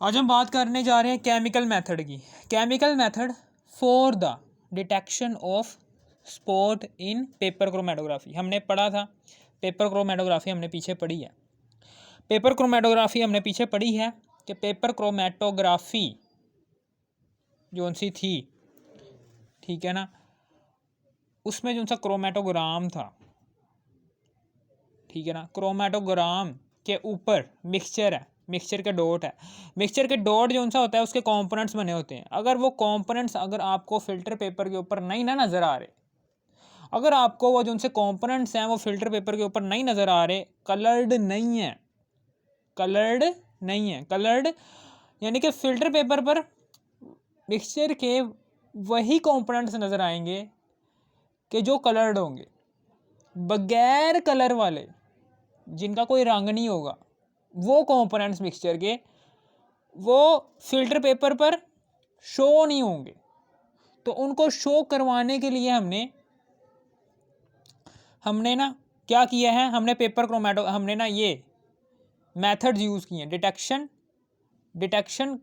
आज हम बात करने जा रहे हैं केमिकल मेथड की। Chemical method for the detection of spot in paper chromatography हमने पढ़ा था। पेपर क्रोमेटोग्राफी हमने पीछे पढ़ी है। पेपर क्रोमेटोग्राफी हमने पीछे पढ़ी है कि पेपर क्रोमेटोग्राफी जो सी थी, ठीक है ना, उसमें जो सा क्रोमेटोग्राम था, ठीक है ना, क्रोमेटोग्राम के ऊपर मिक्सचर है, मिक्सचर के डॉट है। मिक्सचर के डॉट जो सा होता है उसके कंपोनेंट्स बने होते हैं। अगर वो कंपोनेंट्स अगर आपको फिल्टर पेपर के ऊपर नहीं ना नज़र आ रहे, अगर आपको वो जो उनसे कंपोनेंट्स हैं वो फिल्टर पेपर के ऊपर नहीं नज़र आ रहे, कलर्ड नहीं है, कलर्ड नहीं है, कलर्ड यानी कि फिल्टर पेपर पर मिक्सचर के वही कंपोनेंट्स नज़र आएंगे कि जो कलर्ड होंगे। बगैर कलर वाले जिनका कोई रंग नहीं होगा, वो कंपोनेंट्स मिक्सचर के वो फिल्टर पेपर पर शो नहीं होंगे। तो उनको शो करवाने के लिए हमने ना क्या किया है, हमने पेपर क्रोमेटो हमने ना ये मेथड्स यूज़ किए हैं। डिटेक्शन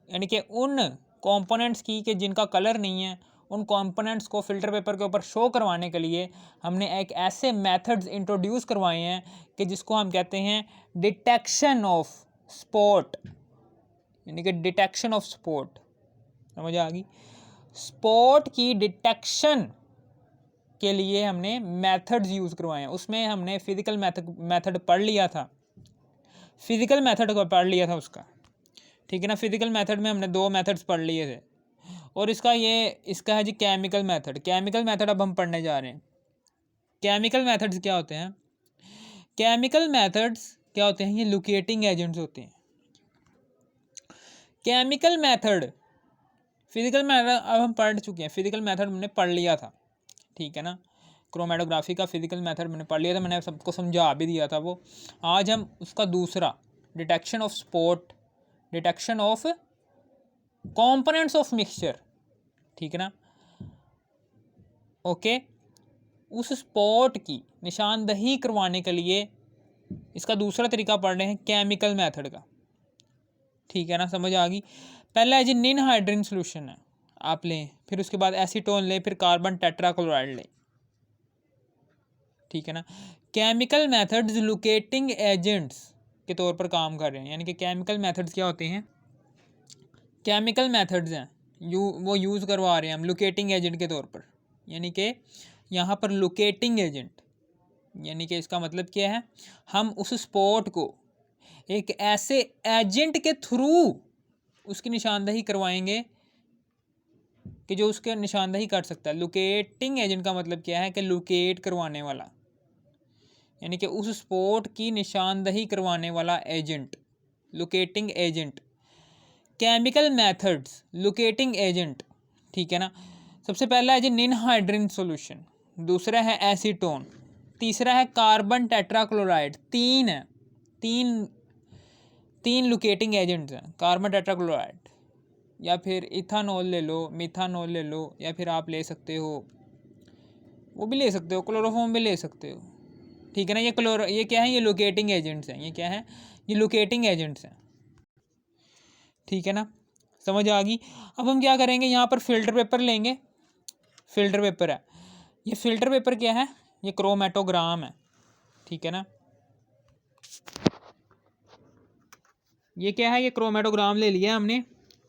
यानी कि उन कंपोनेंट्स की कि जिनका कलर नहीं है, उन कंपोनेंट्स को फिल्टर पेपर के ऊपर शो करवाने के लिए हमने एक ऐसे मेथड्स इंट्रोड्यूस करवाए हैं कि जिसको हम कहते हैं डिटेक्शन ऑफ स्पॉट, यानी कि डिटेक्शन ऑफ स्पॉट। समझ आ गई? स्पॉट की डिटेक्शन के लिए हमने मेथड्स यूज़ करवाए हैं। उसमें हमने फिजिकल मेथड पढ़ लिया था, फिजिकल मेथड को पढ़ लिया था उसका, ठीक है ना। फिजिकल मेथड में हमने 2 मेथड्स पढ़ लिए थे और इसका है जी केमिकल मेथड। केमिकल मेथड अब हम पढ़ने जा रहे हैं। केमिकल मेथड्स क्या होते हैं? केमिकल मेथड्स क्या होते हैं? ये लोकेटिंग एजेंट्स होते हैं। केमिकल मेथड, फिजिकल मेथड अब हम पढ़ चुके हैं, फिजिकल मेथड हमने पढ़ लिया था, ठीक है ना। क्रोमेटोग्राफी का फिजिकल मेथड मैंने पढ़ लिया था, मैंने सबको समझा भी दिया था वो। आज हम उसका दूसरा detection of spot, detection of components of mixture, ठीक है ना, ओके, उस स्पॉट की निशानदही करवाने के लिए इसका दूसरा तरीका पढ़ रहे हैं केमिकल मेथड का, ठीक है ना। समझ आ गई? पहला है जी निन हाइड्रोजन सोल्यूशन है, आप लें, फिर उसके बाद एसीटोन लें, फिर कार्बन टेट्राक्लोराइड लें, ठीक है ना। केमिकल मेथड्स लोकेटिंग एजेंट्स के तौर पर काम कर रहे हैं। यानी कि केमिकल मेथड्स क्या होते हैं? केमिकल मेथड्स हैं वो यूज़ करवा रहे हैं हम लोकेटिंग एजेंट के तौर पर। यानी कि यहाँ पर लोकेटिंग एजेंट, यानी कि इसका मतलब क्या है? हम उस स्पॉट को एक ऐसे एजेंट के थ्रू उसकी निशानदही करवाएंगे कि जो उसके निशानदही कर सकता है। लोकेटिंग एजेंट का मतलब क्या है? कि लोकेट करवाने वाला, यानी कि उस स्पॉट की निशानदही करवाने वाला agent, locating agent. Chemical methods locating agent, ठीक है ना। सबसे पहला है जी निन हाइड्रोजन सॉल्यूशन, दूसरा है एसीटोन, तीसरा है कार्बन टेट्राक्लोराइड। तीन लोकेटिंग एजेंट्स हैं। कार्बन टेट्राक्लोराइड, या फिर इथानॉल ले लो, मिथानॉल ले लो, या फिर आप ले सकते हो, वो भी ले सकते हो, क्लोरोफॉर्म भी ले सकते हो, ठीक है ना। ये क्या है? ये लोकेटिंग एजेंट्स हैं। ये क्या है? ये लोकेटिंग एजेंट्स हैं, ठीक है ना। समझ आ गई? अब हम क्या करेंगे, यहाँ पर फिल्टर पेपर लेंगे। फिल्टर पेपर है, ये फिल्टर पेपर क्या है? ये क्रोमेटोग्राम है, ठीक है ना। ये क्या है? ये क्रोमेटोग्राम ले लिया हमने।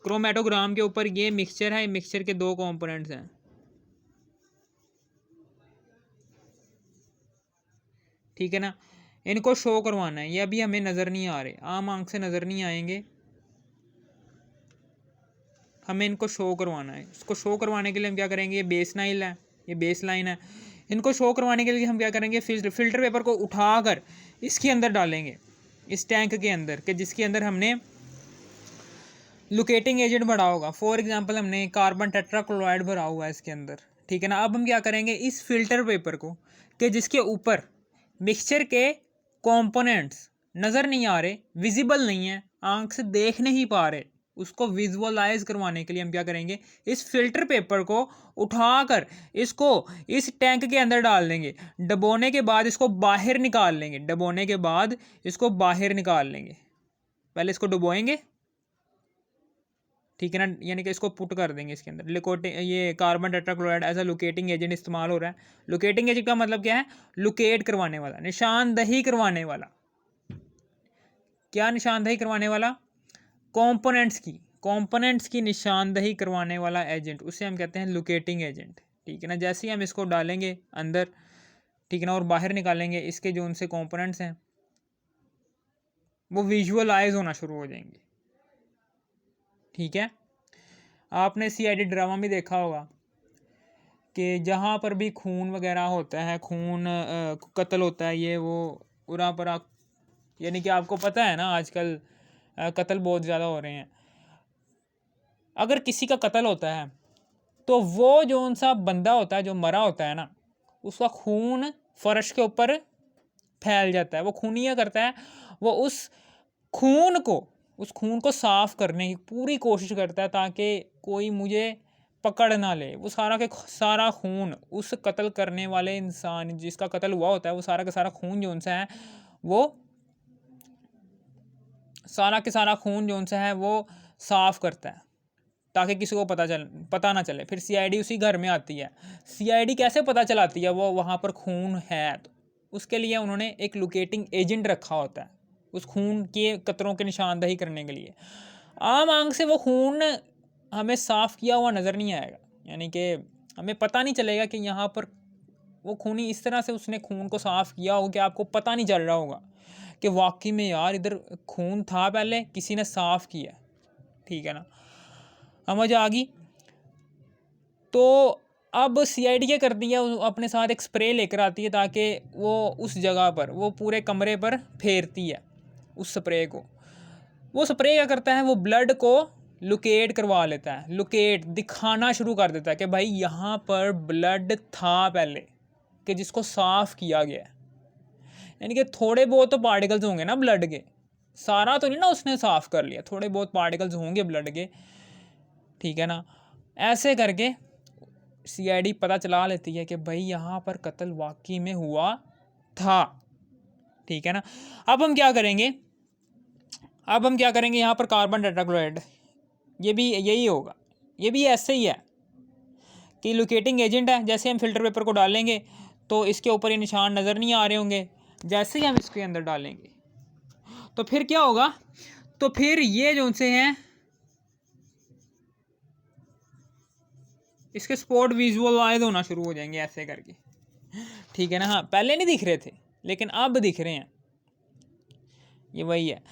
क्रोमेटोग्राम के ऊपर ये मिक्सचर है, ये मिक्सचर के 2 कंपोनेंट्स हैं, ठीक है ना। इनको शो करवाना है। ये अभी हमें नज़र नहीं आ रहे, आम आंख से नज़र नहीं आएंगे, हमें इनको शो करवाना है। इसको शो करवाने के लिए हम क्या करेंगे? ये बेस लाइन है, ये बेस लाइन है। इनको शो करवाने के लिए हम क्या करेंगे? फिल्टर पेपर को उठाकर इसके अंदर डालेंगे, इस टैंक के अंदर, कि जिसके अंदर हमने लोकेटिंग एजेंट भरा होगा। फॉर एग्जांपल हमने कार्बन टेट्राक्लोराइड भरा हुआ है इसके अंदर, ठीक है ना। अब हम क्या करेंगे? इस फिल्टर पेपर को, कि जिसके ऊपर मिक्सचर के कंपोनेंट्स नज़र नहीं आ रहे, विजिबल नहीं है, आंख से देख नहीं पा रहे, उसको विजुअलाइज करवाने के लिए हम क्या करेंगे? इस फिल्टर पेपर को उठाकर इसको इस टैंक के अंदर डाल देंगे। डबोने के बाद इसको बाहर निकाल लेंगे, डबोने के बाद इसको बाहर निकाल लेंगे, पहले इसको डुबोएंगे, ठीक है ना, यानी कि इसको पुट कर देंगे इसके अंदर। लिकोटिंग, ये carbon tetrachloride as a locating agent इस्तेमाल हो रहा है। लोकेटिंग एजेंट का मतलब क्या है? लोकेट करवाने वाला, निशानदही करवाने वाला। क्या निशानदही करवाने वाला? कंपोनेंट्स की निशानदही करवाने वाला एजेंट, उसे हम कहते हैं लोकेटिंग एजेंट, ठीक है ना। जैसे ही हम इसको डालेंगे अंदर, ठीक है ना, और बाहर निकालेंगे, इसके जो उनसे कंपोनेंट्स हैं वो विजुअलाइज होना शुरू हो जाएंगे, ठीक है। आपने सीआईडी ड्रामा भी देखा होगा कि जहाँ पर भी खून वगैरह होता है, खून कत्ल होता है, ये वो उरा परा, यानी कि आपको पता है ना आजकल कत्ल बहुत ज़्यादा हो रहे हैं। अगर किसी का कत्ल होता है तो वो जो उनसा बंदा होता है जो मरा होता है ना, उसका खून फर्श के ऊपर फैल जाता है। वो खूनिया करता है, वो उस खून को साफ करने की पूरी कोशिश करता है ताकि कोई मुझे पकड़ ना ले। वो सारा के सारा खून उस कत्ल करने वाले इंसान जिसका कत्ल हुआ होता है, वो सारा का सारा खून जो उनसे है वो सारा के सारा खून जो उनसे है वो साफ करता है ताकि किसी को पता ना चले। फिर सीआईडी उसी घर में आती है। सीआईडी कैसे पता चलाती है वो वहाँ पर खून है? तो उसके लिए उन्होंने एक लोकेटिंग एजेंट रखा होता है उस खून के कतरों के निशानदही करने के लिए। आम आंख से वो खून हमें साफ़ किया हुआ नज़र नहीं आएगा, यानी कि हमें पता नहीं चलेगा कि यहाँ पर वो खूनी इस तरह से उसने खून को साफ़ किया हो कि आपको पता नहीं चल रहा होगा कि वाकई में यार इधर खून था, पहले किसी ने साफ़ किया, ठीक है ना। समझ आ गई? तो अब सीआईडी क्या करती है, अपने साथ एक स्प्रे लेकर आती है ताकि वो उस जगह पर, वो पूरे कमरे पर फेरती है उस स्प्रे को। वो स्प्रे क्या करता है, वो ब्लड को लोकेट करवा लेता है, लोकेट दिखाना शुरू कर देता है कि भाई यहाँ पर ब्लड था पहले, कि जिसको साफ़ किया गया है। यानी कि थोड़े बहुत तो पार्टिकल्स होंगे ना ब्लड के, सारा तो नहीं ना उसने साफ़ कर लिया, थोड़े बहुत पार्टिकल्स होंगे ब्लड के, ठीक है ना। ऐसे करके सीआईडी पता चला लेती है कि भाई यहाँ पर कत्ल वाकई में हुआ था, ठीक है ना। अब हम क्या करेंगे, यहाँ पर कार्बन टेट्राक्लोराइड, ये भी यही होगा, ये भी ऐसे ही है कि लोकेटिंग एजेंट है। जैसे हम फिल्टर पेपर को डालेंगे तो इसके ऊपर ये निशान नज़र नहीं आ रहे होंगे, जैसे ही हम इसके अंदर डालेंगे तो फिर क्या होगा, तो फिर ये जो उनसे हैं इसके स्पॉट विजुअलाइज होना शुरू हो जाएंगे ऐसे करके, ठीक है ना। हाँ, पहले नहीं दिख रहे थे लेकिन अब दिख रहे हैं। ये वही है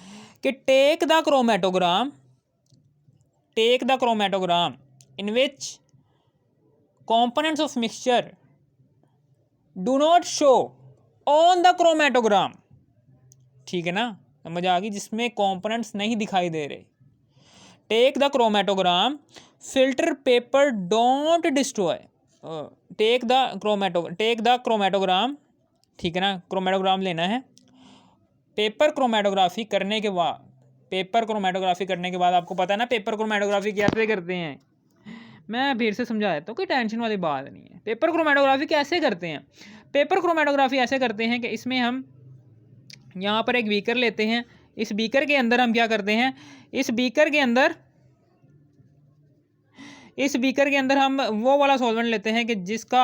कि take the chromatogram in which components of mixture do not show on the chromatogram, ठीक है ना, समझ आ गई, जिसमें कंपोनेंट्स नहीं दिखाई दे रहे। Take the chromatogram, filter paper don't destroy, take the chromatogram, ठीक है ना, क्रोमेटोग्राम लेना है। पेपर क्रोमेटोग्राफी करने के बाद आपको पता है ना पेपर क्रोमेटोग्राफी कैसे करते हैं, मैं फिर से समझा देता हूँ, कोई टेंशन वाली बात नहीं है। पेपर क्रोमेटोग्राफी कैसे करते हैं? पेपर क्रोमेटोग्राफी ऐसे करते हैं कि इसमें हम यहाँ पर एक बीकर लेते हैं, इस बीकर के अंदर हम क्या करते हैं, इस बीकर के अंदर हम वो वाला सॉल्वेंट लेते हैं कि जिसका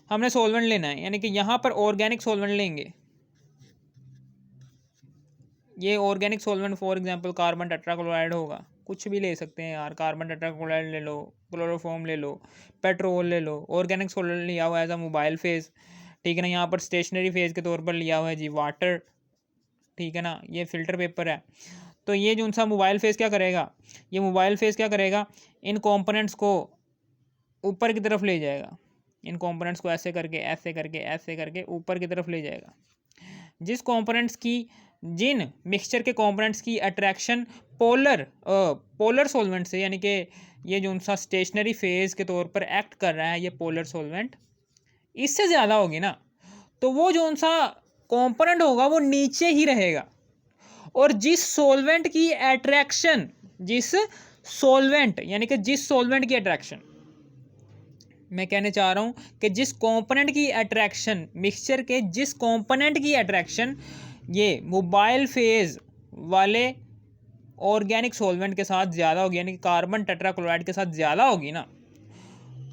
हमने सॉल्वेंट लेना है, यानी कि यहाँ पर ऑर्गेनिक सॉल्वेंट लेंगे। ये organic solvent for example carbon tetrachloride होगा, कुछ भी ले सकते हैं यार, कार्बन टेट्राक्लोराइड ले लो, क्लोरोफॉर्म ले लो, पेट्रोल ले लो। ऑर्गेनिक सॉल्वेंट लिया हुआ है एज अ मोबाइल फेज़, ठीक है ना। यहाँ पर स्टेशनरी फेज़ के तौर पर लिया हुआ है जी वाटर, ठीक है ना। ये फ़िल्टर पेपर है। तो ये जो उनसा मोबाइल फेज़ क्या करेगा, इन कंपोनेंट्स को ऊपर की तरफ ले जाएगा, इन कंपोनेंट्स को ऐसे करके ऊपर की तरफ ले जाएगा। जिन मिक्सचर के कंपोनेंट्स की अट्रैक्शन पोलर सॉल्वेंट से, यानी कि ये जो उनसा स्टेशनरी फेज़ के तौर पर एक्ट कर रहा है ये पोलर सॉल्वेंट, इससे ज़्यादा होगी ना, तो वो जो उनसा कंपोनेंट होगा वो नीचे ही रहेगा। और जिस सॉल्वेंट की अट्रैक्शन मैं कहने चाह रहा हूँ कि जिस कंपोनेंट की अट्रैक्शन, मिक्सचर के जिस कंपोनेंट की अट्रैक्शन ये मोबाइल फेज वाले ऑर्गेनिक सॉल्वेंट के साथ ज़्यादा होगी, यानी कि कार्बन टेट्राक्लोराइड के साथ ज़्यादा होगी ना,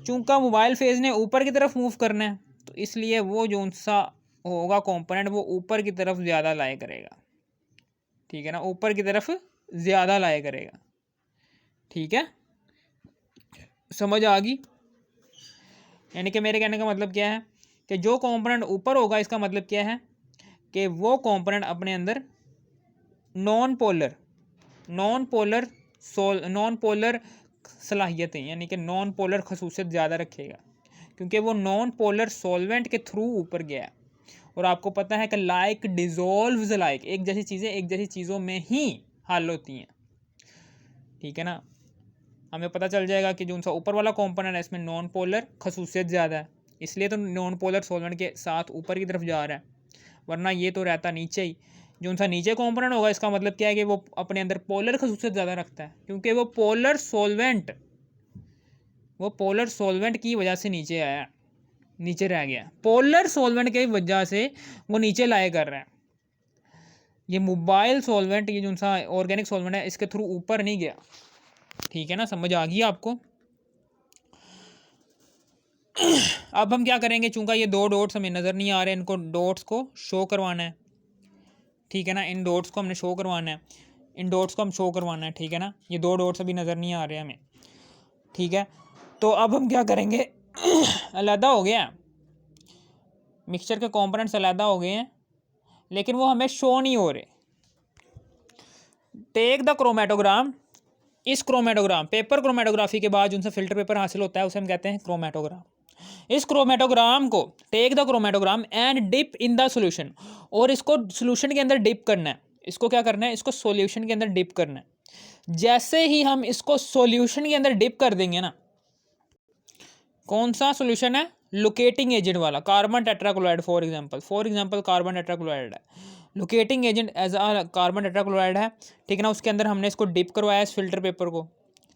चूँकि मोबाइल फेज ने ऊपर की तरफ मूव करना है, तो इसलिए वो जो सा होगा कंपोनेंट वो ऊपर की तरफ ज़्यादा लाए करेगा। ठीक है ना, ऊपर की तरफ ज़्यादा लाए करेगा। ठीक है, समझ आ गई? यानी कि मेरे कहने का मतलब क्या है कि जो कंपोनेंट ऊपर होगा, इसका मतलब क्या है कि वो कंपोनेंट अपने अंदर नॉन पोलर सलाहियतें, यानी कि नॉन पोलर खसूसियत ज़्यादा रखेगा, क्योंकि वो नॉन पोलर सॉल्वेंट के थ्रू ऊपर गया है। और आपको पता है कि लाइक डिजोल्व्स लाइक, एक जैसी चीज़ें एक जैसी चीज़ों में ही हल होती हैं। ठीक है ना, हमें पता चल जाएगा कि जो सा ऊपर वाला कंपोनेंट है इसमें नॉन पोलर खसूसियत ज़्यादा है, इसलिए तो नॉन पोलर सॉल्वेंट के साथ ऊपर की तरफ जा रहा है, वरना ये तो रहता नीचे ही। जो सा नीचे कंपोनेंट होगा, इसका मतलब क्या है कि वो अपने अंदर पोलर खसूसियत ज़्यादा रखता है, क्योंकि वो पोलर सॉल्वेंट की वजह से नीचे आया, नीचे रह गया। पोलर सॉल्वेंट की वजह से वो नीचे लाए कर रहा है। ये मोबाइल सॉल्वेंट, ये जो सा ऑर्गेनिक सॉल्वेंट है, इसके थ्रू ऊपर नहीं गया। ठीक है ना, समझ आ गई आपको? अब हम क्या करेंगे, चूंकि ये दो डॉट्स हमें नज़र नहीं आ रहे, इनको डॉट्स को शो करवाना है। ठीक है ना, इन डॉट्स को हमने शो करवाना है, इन डॉट्स को हम शो करवाना है। ठीक है ना, ये दो डॉट्स अभी नज़र नहीं आ रहे हमें। ठीक है, तो अब हम क्या करेंगे, अलहदा हो गया, मिक्सचर के कंपोनेंट्स अलहदा हो गए हैं, लेकिन वो हमें शो नहीं हो रहे। टेक द क्रोमेटोग्राम, इस क्रोमेटोग्राम, पेपर क्रोमेटोग्राफी के बाद जिनसे फिल्टर पेपर हासिल होता है उसे हम कहते हैं क्रोमेटोग्राम। इस क्रोमेटोग्राम को, take the chromatogram and dip in the solution, और इसको सॉल्यूशन के अंदर डिप करना है। इसको क्या करना है, इसको सॉल्यूशन के अंदर डिप करना है। जैसे ही हम इसको सॉल्यूशन के अंदर डिप कर देंगे ना, कौन सा सॉल्यूशन है, लोकेटिंग एजेंट वाला, carbon tetrachloride for example carbon tetrachloride है, लोकेटिंग एजेंट एज आ कार्बन टेट्राक्लोराइड है। ठीक है ना, उसके अंदर हमने इसको डिप करवाया इस फिल्टर पेपर को।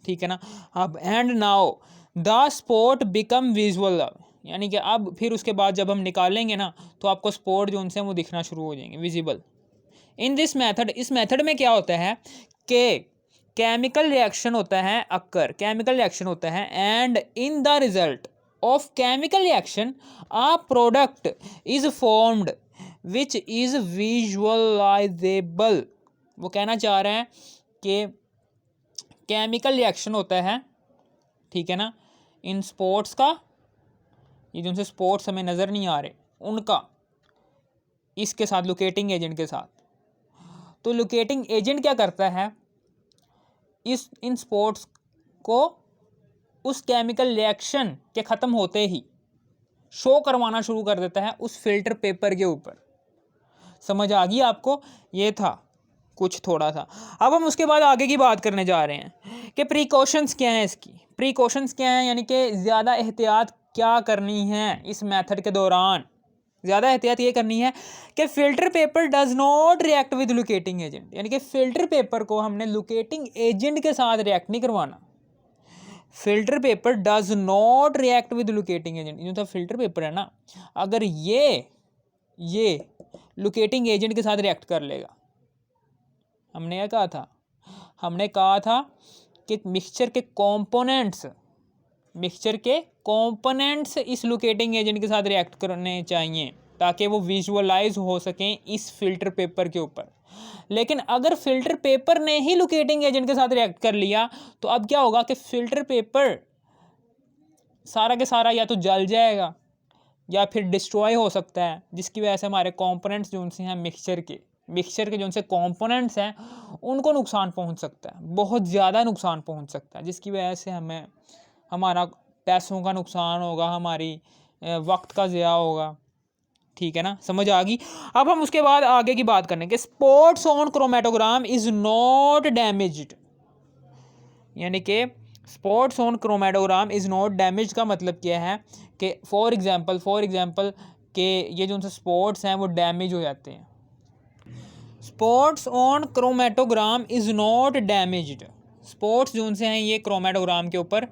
ठीक है ना, अब and now the spot become visual, यानी कि अब फिर उसके बाद जब हम निकालेंगे ना, तो आपको स्पॉट जो उनसे वो दिखना शुरू हो जाएंगे, विजिबल। इन दिस मेथड, इस मेथड में क्या होता है कि केमिकल रिएक्शन होता है, केमिकल रिएक्शन होता है, and in the result of chemical reaction a product is formed which is visualisable. वो कहना चाह रहे हैं कि केमिकल रिएक्शन होता है, ठीक है ना, इन स्पोर्ट्स का, ये जो उनसे स्पोर्ट्स हमें नज़र नहीं आ रहे उनका, इसके साथ लोकेटिंग एजेंट के साथ। तो लोकेटिंग एजेंट क्या करता है, इन स्पोर्ट्स को उस केमिकल रिएक्शन के ख़त्म होते ही शो करवाना शुरू कर देता है उस फिल्टर पेपर के ऊपर। समझ आ गई आपको? ये था कुछ थोड़ा सा। अब हम उसके बाद आगे की बात करने जा रहे हैं कि प्रिकॉशंस क्या हैं, इसकी प्रिकॉशंस क्या हैं, यानी कि ज़्यादा एहतियात क्या करनी है इस मेथड के दौरान। ज़्यादा एहतियात ये करनी है कि filter paper does not react with locating agent, यानी कि फ़िल्टर पेपर को हमने लोकेटिंग एजेंट के साथ रिएक्ट नहीं करवाना। Filter paper does not react with locating agent, जो तो फिल्टर पेपर है ना, अगर ये लोकेटिंग एजेंट के साथ रिएक्ट कर लेगा, हमने क्या कहा था, हमने कहा था कि मिक्सचर के कंपोनेंट्स इस लोकेटिंग एजेंट के साथ रिएक्ट करने चाहिए ताकि वो विजुअलाइज हो सकें इस फिल्टर पेपर के ऊपर। लेकिन अगर फिल्टर पेपर ने ही लोकेटिंग एजेंट के साथ रिएक्ट कर लिया, तो अब क्या होगा कि फिल्टर पेपर सारा के सारा या तो जल जाएगा या फिर डिस्ट्रॉय हो सकता है, जिसकी वजह से हमारे कंपोनेंट्स जो उनसे हैं मिक्सचर के जो उनसे कंपोनेंट्स हैं उनको नुकसान पहुंच सकता है, बहुत ज़्यादा नुकसान पहुंच सकता है, जिसकी वजह से हमें हमारा पैसों का नुकसान होगा, हमारी वक्त का ज़िया होगा। ठीक है ना, समझ आ गई? अब हम उसके बाद आगे की बात करेंगे। Spots on chromatogram is not damaged, यानी कि spots on chromatogram is not damage का मतलब क्या है कि फॉर एग्जांपल के ये जो उनसे स्पॉट्स हैं वो डैमेज हो जाते हैं। Spots on chromatogram is not damaged, spots जो उनसे हैं ये क्रोमेटोग्राम के ऊपर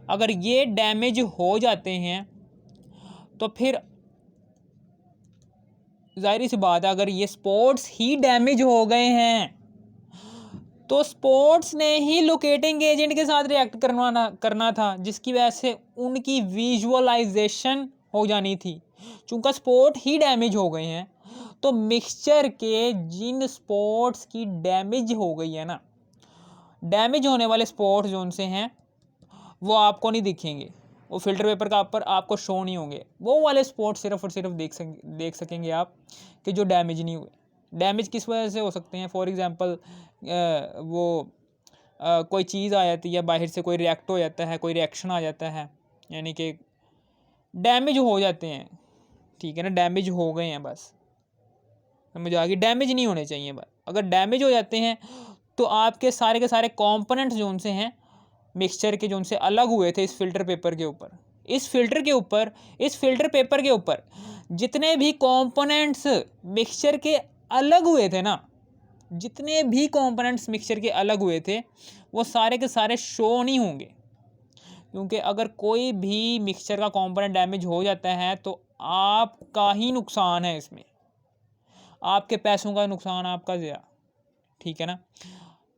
अगर ये डैमेज हो जाते हैं तो फिर जाहिर सी बात है, अगर ये स्पोर्ट्स ही डैमेज हो गए हैं तो स्पोर्ट्स ने ही लोकेटिंग एजेंट के साथ रिएक्ट करना था, जिसकी वजह से उनकी विजुअलाइजेशन हो जानी थी। चूँकि स्पोर्ट ही डैमेज हो गए हैं तो मिक्सचर के जिन स्पोर्ट्स की डैमेज हो गई है ना, डैमेज होने वाले स्पोर्ट्स जो उनसे हैं वो आपको नहीं दिखेंगे, वो फिल्टर पेपर का ऊपर आपको शो नहीं होंगे। वो वाले स्पोर्ट्स सिर्फ और सिर्फ देख सकेंगे आप कि जो डैमेज नहीं हुए। डैमेज किस वजह से हो सकते हैं? फॉर एग्ज़ाम्पल कोई चीज़ आ जाती है बाहर से, कोई रिएक्ट हो जाता है, कोई रिएक्शन आ जाता है, यानी कि डैमेज हो जाते हैं। ठीक है ना, डैमेज हो गए हैं, बस समझ आ गई। डैमेज नहीं होने चाहिए। बस अगर डैमेज हो जाते हैं तो आपके सारे के सारे कंपोनेंट्स जो उनसे हैं मिक्सचर के, जो उनसे अलग हुए थे इस फिल्टर पेपर के ऊपर, इस फिल्टर पेपर के ऊपर जितने भी कंपोनेंट्स मिक्सचर के अलग हुए थे ना, जितने भी कंपोनेंट्स मिक्सचर के अलग हुए थे वो सारे के सारे शो नहीं होंगे। क्योंकि अगर कोई भी मिक्सचर का कंपोनेंट डैमेज हो जाता है तो आपका ही नुकसान है, इसमें आपके पैसों का नुकसान, आपका ज़्यादा। ठीक है ना,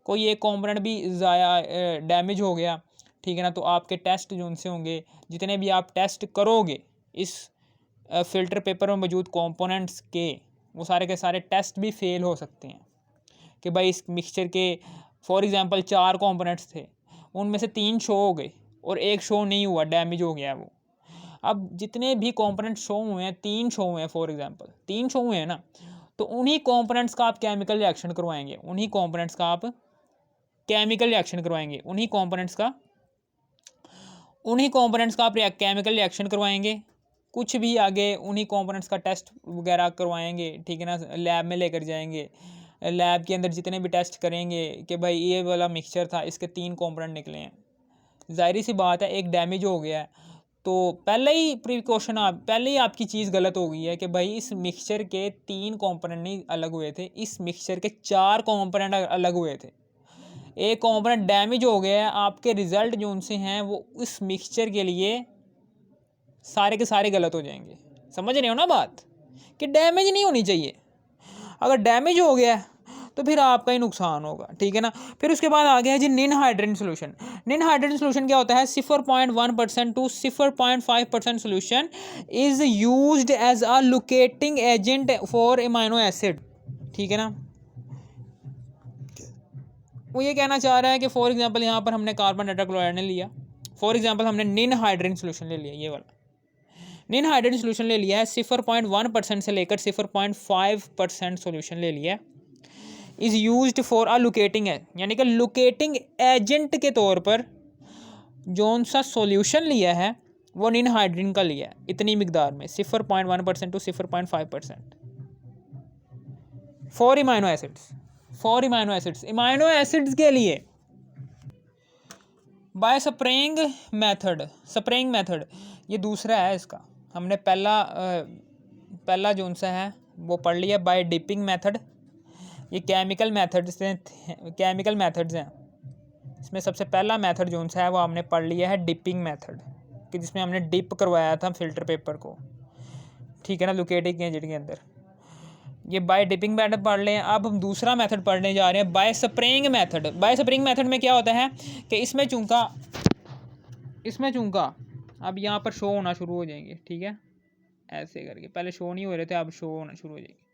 कोई एक कंपोनेंट भी ज़ाया डैमेज हो गया, ठीक है ना, तो आपके टेस्ट जो उनसे होंगे, जितने भी आप टेस्ट करोगे इस फ़िल्टर पेपर में मौजूद कंपोनेंट्स के, वो सारे के सारे टेस्ट भी फेल हो सकते हैं। कि भाई इस मिक्सचर के फॉर एग्ज़ाम्पल 4 कंपोनेंट्स थे, उनमें से 3 शो हो गए और एक शो नहीं हुआ, डैमेज हो गया वो। अब जितने भी कंपोनेंट शो हुए हैं, 3 शो हुए हैं, फॉर एग्ज़ाम्पल 3 शो हुए हैं ना, तो उन्हीं कंपोनेंट्स का आप केमिकल रिएक्शन करवाएंगे, उन्हीं कंपोनेंट्स का आप केमिकल रिएक्शन करवाएंगे, उन्हीं कंपोनेंट्स का आप केमिकल रिएक्शन करवाएंगे। कुछ भी आगे उन्हीं कंपोनेंट्स का टेस्ट वगैरह करवाएंगे, ठीक है ना, लैब में लेकर जाएंगे। लैब के अंदर जितने भी टेस्ट करेंगे कि भाई ये वाला मिक्सचर था, इसके 3 कंपोनेंट निकले हैं। जाहिर सी बात है, एक डैमेज हो गया है तो पहले ही पहले ही आपकी चीज़ गलत हो गई है कि भाई इस मिक्सचर के 3 कंपोनेंट नहीं अलग हुए थे, इस मिक्सचर के 4 कंपोनेंट अलग हुए थे। एक कंपोनेंट डैमेज हो गया है, आपके रिज़ल्ट जो उनसे हैं वो इस मिक्सचर के लिए सारे के सारे गलत हो जाएंगे। समझ रहे हो ना बात, कि डैमेज नहीं होनी चाहिए। अगर डैमेज हो गया तो फिर आपका ही नुकसान होगा। ठीक है ना, फिर उसके बाद आ गया है जी निन हाइड्रेन सोल्यूशन। निन हाइड्रेन सोल्यूशन क्या होता है? 0.1% to 0.5% solution is used as a locating agent for amino acid. ठीक है ना, वो ये कहना चाह रहा है कि फॉर एग्जांपल यहाँ पर हमने कार्बन टेट्राक्लोराइड ने लिया, फॉर एग्जांपल हमने निन हाइड्रेन सोल्यूशन ले लिया, ये वाला निन हाइड्रेन सोल्यूशन ले लिया है, 0.1% से लेकर 0.5% सोल्यूशन ले लिया है। Is used for a locating, यानी कि लोकेटिंग एजेंट के तौर पर जौन सा सॉल्यूशन लिया है वो निन हाइड्रेन का लिया है, इतनी मिकदार में 0.1% टू 0.5% फॉर इमाइनो एसिड्स। इमाइनो एसिड्स के लिए बाय स्प्रेइंग मेथड ये दूसरा है इसका। हमने पहला जो सा है वो पढ़ लिया बाय डिपिंग मेथड। ये केमिकल मेथड्स हैं, इसमें सबसे पहला मेथड जो सा है वो हमने पढ़ लिया है डिपिंग मेथड, कि जिसमें हमने डिप करवाया था फिल्टर पेपर को। ठीक है ना, लोकेटिंग एजेंट के अंदर। ये बाय डिपिंग मेथड पढ़ लें। अब हम दूसरा मेथड पढ़ने जा रहे हैं, bye spraying method. Bye spraying method में क्या होता है कि इसमें चूंका अब यहाँ पर शो होना शुरू हो जाएंगे। ठीक है, ऐसे करके पहले शो नहीं हो रहे थे, अब शो होना शुरू हो जाएंगे।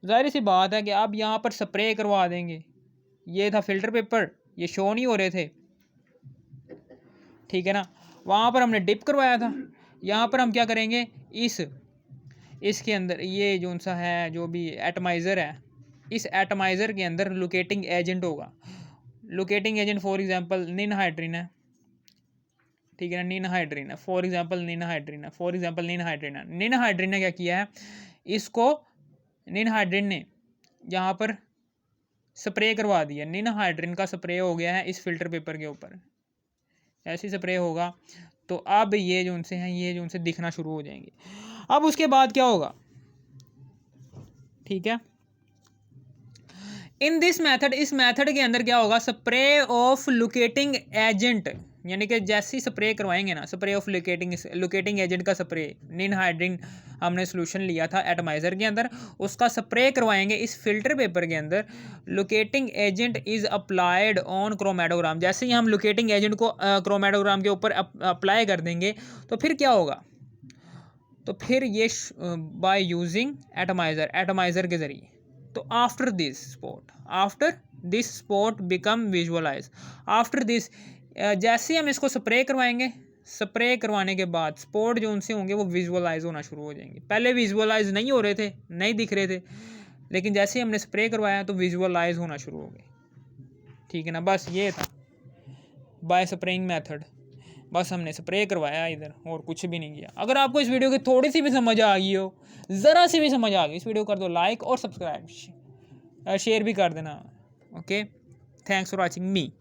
जाहिर सी बात है कि अब यहाँ पर स्प्रे करवा देंगे। ये था फिल्टर पेपर, ये शो नहीं हो रहे थे, ठीक है ना, वहाँ पर हमने डिप करवाया था। यहाँ पर हम क्या करेंगे, इसके अंदर ये जो सा है, जो भी एटमाइज़र है, इस एटमाइज़र के अंदर लोकेटिंग एजेंट होगा। लोकेटिंग एजेंट फॉर एग्जांपल निन हाइड्रीन है, ठीक है ना, निन हाइड्रीन है फॉर एग्जांपल, निन हाइड्रीन ने क्या किया है, इसको निन हाइड्रीन ने यहाँ पर स्प्रे करवा दिया। निन हाइड्रीन का स्प्रे हो गया है इस फिल्टर पेपर के ऊपर। ऐसे स्प्रे होगा तो अब ये जो उनसे हैं, ये जो उनसे दिखना शुरू हो जाएंगे। अब उसके बाद क्या होगा, ठीक है, इन दिस मेथड, इस मेथड के अंदर क्या होगा, स्प्रे ऑफ लोकेटिंग एजेंट यानी कि जैसे ही स्प्रे करवाएंगे ना, स्प्रे ऑफ लुकेटिंग एजेंट का स्प्रे, निनहाइड्रिन हमने सोल्यूशन लिया था एटमाइज़र के अंदर, उसका स्प्रे करवाएंगे इस फिल्टर पेपर के अंदर। Locating agent is applied on chromatogram. जैसे ही हम लुकेटिंग एजेंट को क्रोमेटोग्राम के ऊपर अप्लाई कर देंगे तो फिर क्या होगा, तो फिर ये बाय यूजिंग एटमाइज़र के ज़रिए। तो after this spot become visualize. After this, जैसे ही हम इसको स्प्रे करवाएंगे, स्प्रे करवाने के बाद स्पॉट जो उनसे होंगे वो विजुअलाइज होना शुरू हो जाएंगे। पहले विजुअलाइज नहीं हो रहे थे, नहीं दिख रहे थे, लेकिन जैसे ही हमने स्प्रे करवाया तो विजुअलाइज होना शुरू हो गए। ठीक है ना, बस ये था बाय स्प्रेइंग मेथड। बस हमने स्प्रे करवाया इधर, और कुछ भी नहीं किया। अगर आपको इस वीडियो की थोड़ी सी भी समझ आ गई हो, ज़रा सी भी समझ आ गई, इस वीडियो को कर दो लाइक और सब्सक्राइब, शेयर भी कर देना। Okay, thanks for watching me.